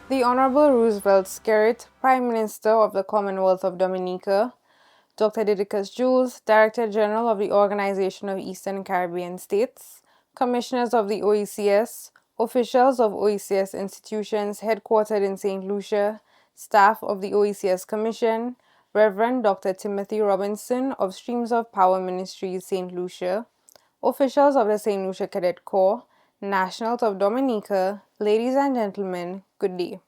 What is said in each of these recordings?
The Honorable Roosevelt Skerrit, Prime Minister of the Commonwealth of Dominica, Dr. Didicus Jules, Director General of the Organization of Eastern Caribbean States, Commissioners of the OECS, officials of OECS institutions headquartered in St. Lucia, staff of the OECS Commission, Reverend Dr. Timothy Robinson of Streams of Power Ministries, St. Lucia, officials of the St. Lucia Cadet Corps, Nationals of Dominica, ladies and gentlemen, good day.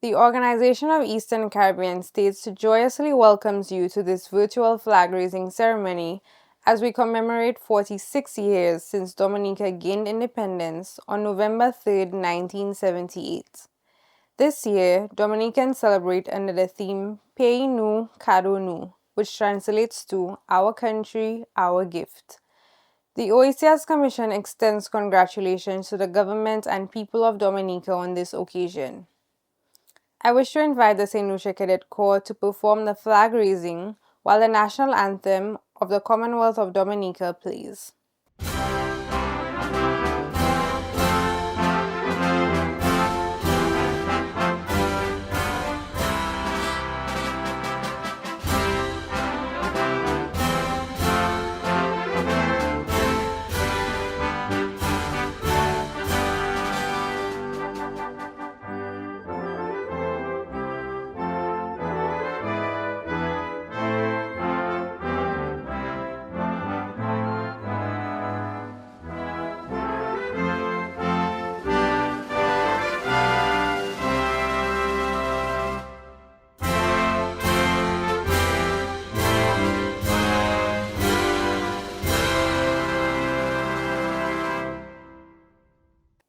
The Organization of Eastern Caribbean States joyously welcomes you to this virtual flag-raising ceremony as we commemorate 46 years since Dominica gained independence on November 3, 1978. This year, Dominicans celebrate under the theme Pays nous, cadeau nous, which translates to Our Country, Our Gift. The OECS Commission extends congratulations to the government and people of Dominica on this occasion. I wish to invite the St. Lucia Cadet Corps to perform the flag raising while the national anthem of the Commonwealth of Dominica plays.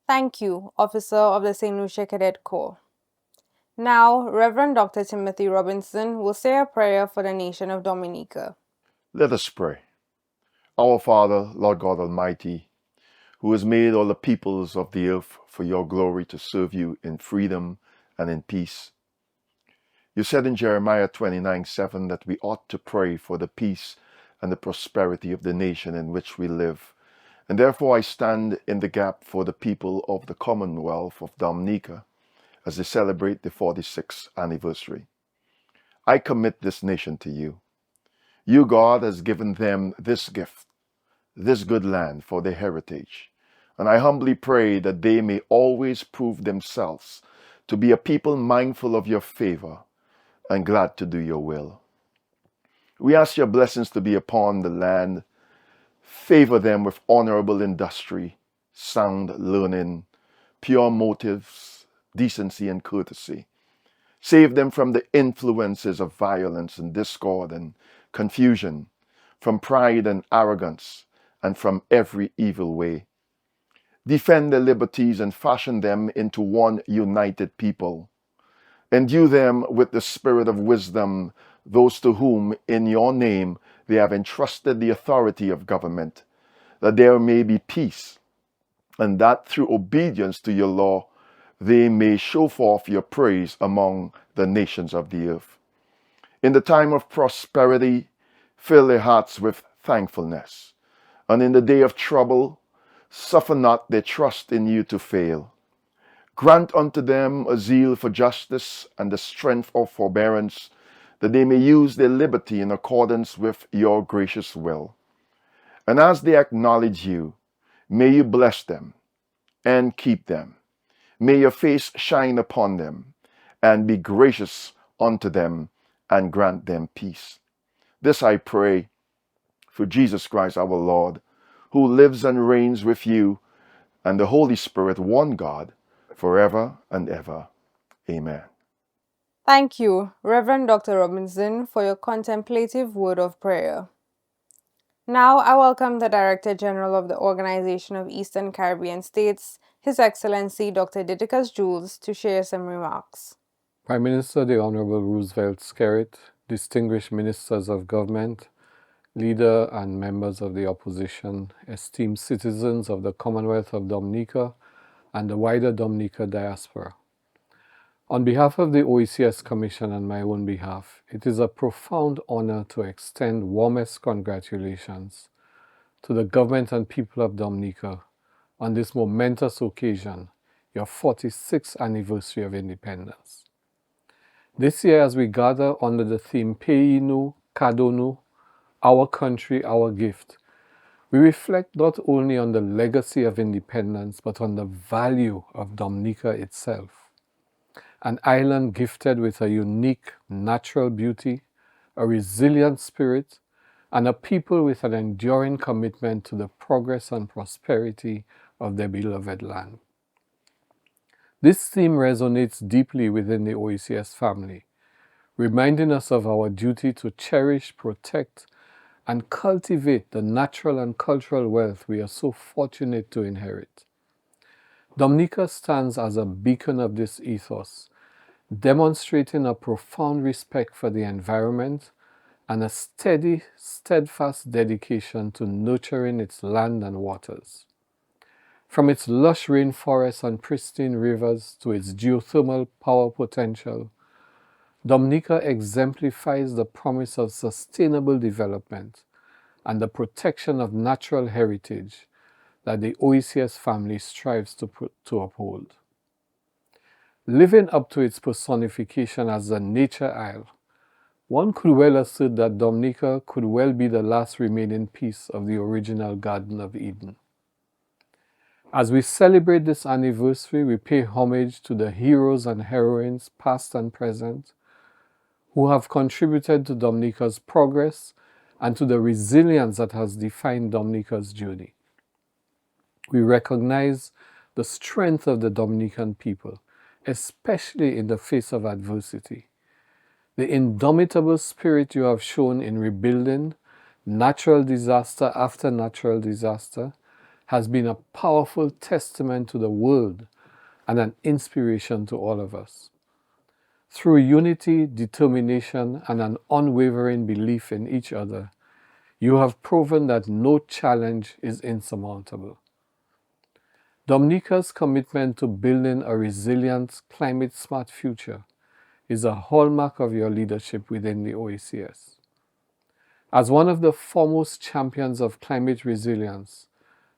Thank you, Officer of the St. Lucia Cadet Corps. Now, Reverend Dr. Timothy Robinson will say a prayer for the nation of Dominica. Let us pray. Our Father, Lord God Almighty, who has made all the peoples of the earth for your glory to serve you in freedom and in peace. You said in Jeremiah 29:7 that we ought to pray for the peace and the prosperity of the nation in which we live. And therefore I stand in the gap for the people of the Commonwealth of Dominica as they celebrate the 46th anniversary. I commit this nation to you. You, God, has given them this gift, this good land for their heritage. And I humbly pray that they may always prove themselves to be a people mindful of your favor and glad to do your will. We ask your blessings to be upon the land. Favor them with honorable industry, sound learning, pure motives, decency and courtesy. Save them from the influences of violence and discord and confusion, from pride and arrogance, and from every evil way. Defend their liberties and fashion them into one united people. Endue them with the spirit of wisdom, those to whom, in your name, they have entrusted the authority of government, that there may be peace, and that through obedience to your law, they may show forth your praise among the nations of the earth. In the time of prosperity, fill their hearts with thankfulness, and in the day of trouble, suffer not their trust in you to fail. Grant unto them a zeal for justice and the strength of forbearance, that they may use their liberty in accordance with your gracious will. And as they acknowledge you, may you bless them and keep them. May your face shine upon them and be gracious unto them and grant them peace. This I pray through Jesus Christ our Lord, who lives and reigns with you and the Holy Spirit, one God, forever and ever. Amen. Thank you, Reverend Dr. Robinson, for your contemplative word of prayer. Now I welcome the Director General of the Organization of Eastern Caribbean States, His Excellency Dr. Didicus Jules, to share some remarks. Prime Minister the Honorable Roosevelt Skerrit, distinguished ministers of government, leader and members of the opposition, esteemed citizens of the Commonwealth of Dominica and the wider Dominica diaspora. On behalf of the OECS Commission and my own behalf, it is a profound honor to extend warmest congratulations to the government and people of Dominica on this momentous occasion your 46th anniversary of independence. This year, as we gather under the theme Peinu, Kadonu, Our Country, Our Gift, we reflect not only on the legacy of independence, but on the value of Dominica itself, an island gifted with a unique natural beauty, a resilient spirit, and a people with an enduring commitment to the progress and prosperity of their beloved land. This theme resonates deeply within the OECS family, reminding us of our duty to cherish, protect, and cultivate the natural and cultural wealth we are so fortunate to inherit. Dominica stands as a beacon of this ethos, demonstrating a profound respect for the environment and a steady, steadfast dedication to nurturing its land and waters. From its lush rainforests and pristine rivers to its geothermal power potential, Dominica exemplifies the promise of sustainable development and the protection of natural heritage that the OECS family strives to uphold. Living up to its personification as the Nature Isle, one could well assert that Dominica could well be the last remaining piece of the original Garden of Eden. As we celebrate this anniversary, we pay homage to the heroes and heroines, past and present, who have contributed to Dominica's progress and to the resilience that has defined Dominica's journey. We recognize the strength of the Dominican people, especially in the face of adversity. The indomitable spirit you have shown in rebuilding natural disaster after natural disaster has been a powerful testament to the world and an inspiration to all of us. Through unity, determination, and an unwavering belief in each other, you have proven that no challenge is insurmountable. Dominica's commitment to building a resilient, climate-smart future is a hallmark of your leadership within the OECS. As one of the foremost champions of climate resilience,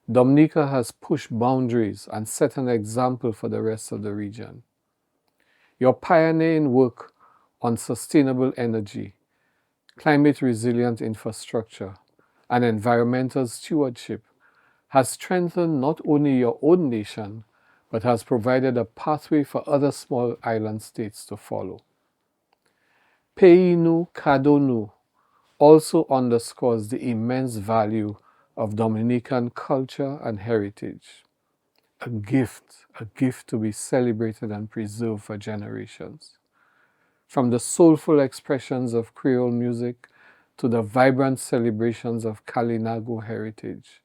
Dominica has pushed boundaries and set an example for the rest of the region. Your pioneering work on sustainable energy, climate resilient infrastructure, and environmental stewardship has strengthened not only your own nation, but has provided a pathway for other small island states to follow. Peinu Kadonu also underscores the immense value of Dominican culture and heritage. A gift to be celebrated and preserved for generations. From the soulful expressions of Creole music to the vibrant celebrations of Kalinago heritage,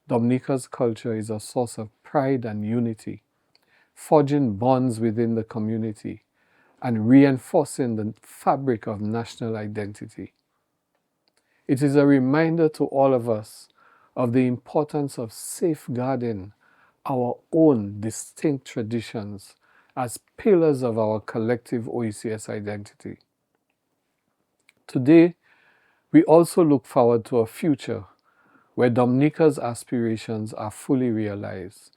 Dominica's culture is a source of pride and unity, forging bonds within the community and reinforcing the fabric of national identity. It is a reminder to all of us of the importance of safeguarding our own distinct traditions as pillars of our collective OECS identity. Today, we also look forward to a future where Dominica's aspirations are fully realized,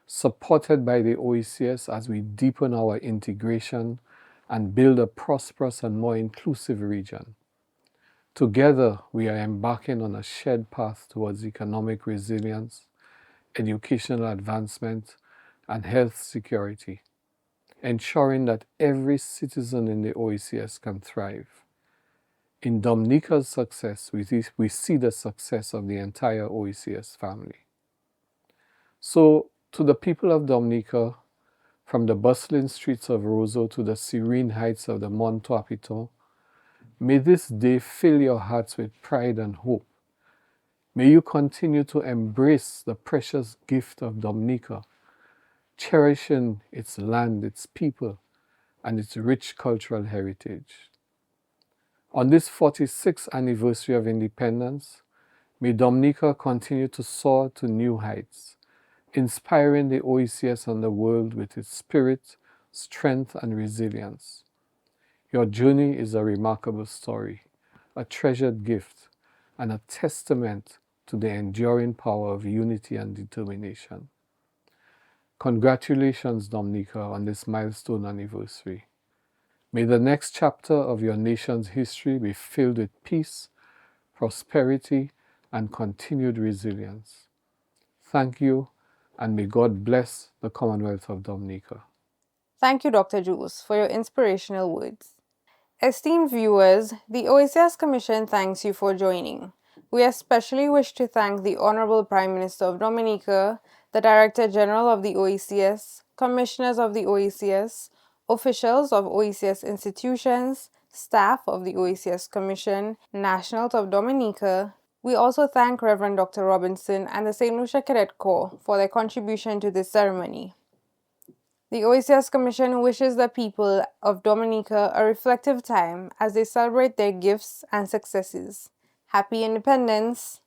supported by the OECS as we deepen our integration and build a prosperous and more inclusive region. Together, we are embarking on a shared path towards economic resilience, educational advancement, and health security, ensuring that every citizen in the OECS can thrive. In Dominica's success, we see the success of the entire OECS family. So, to the people of Dominica, from the bustling streets of Roseau to the serene heights of the Mont Piton, may this day fill your hearts with pride and hope. May you continue to embrace the precious gift of Dominica, cherishing its land, its people, and its rich cultural heritage. On this 46th anniversary of independence, may Dominica continue to soar to new heights, inspiring the OECS and the world with its spirit, strength, and resilience. Your journey is a remarkable story, a treasured gift, and a testament to the enduring power of unity and determination. Congratulations, Dominica, on this milestone anniversary. May the next chapter of your nation's history be filled with peace, prosperity, and continued resilience. Thank you, and may God bless the Commonwealth of Dominica. Thank you, Dr. Jules, for your inspirational words. Esteemed viewers, the OECS Commission thanks you for joining. We especially wish to thank the Honorable Prime Minister of Dominica, the Director General of the OECS, Commissioners of the OECS, officials of OECS institutions, staff of the OECS Commission, Nationals of Dominica. We also thank Reverend Dr. Robinson and the St. Lucia Cadet Corps for their contribution to this ceremony. The OECS Commission wishes the people of Dominica a reflective time as they celebrate their gifts and successes. Happy Independence!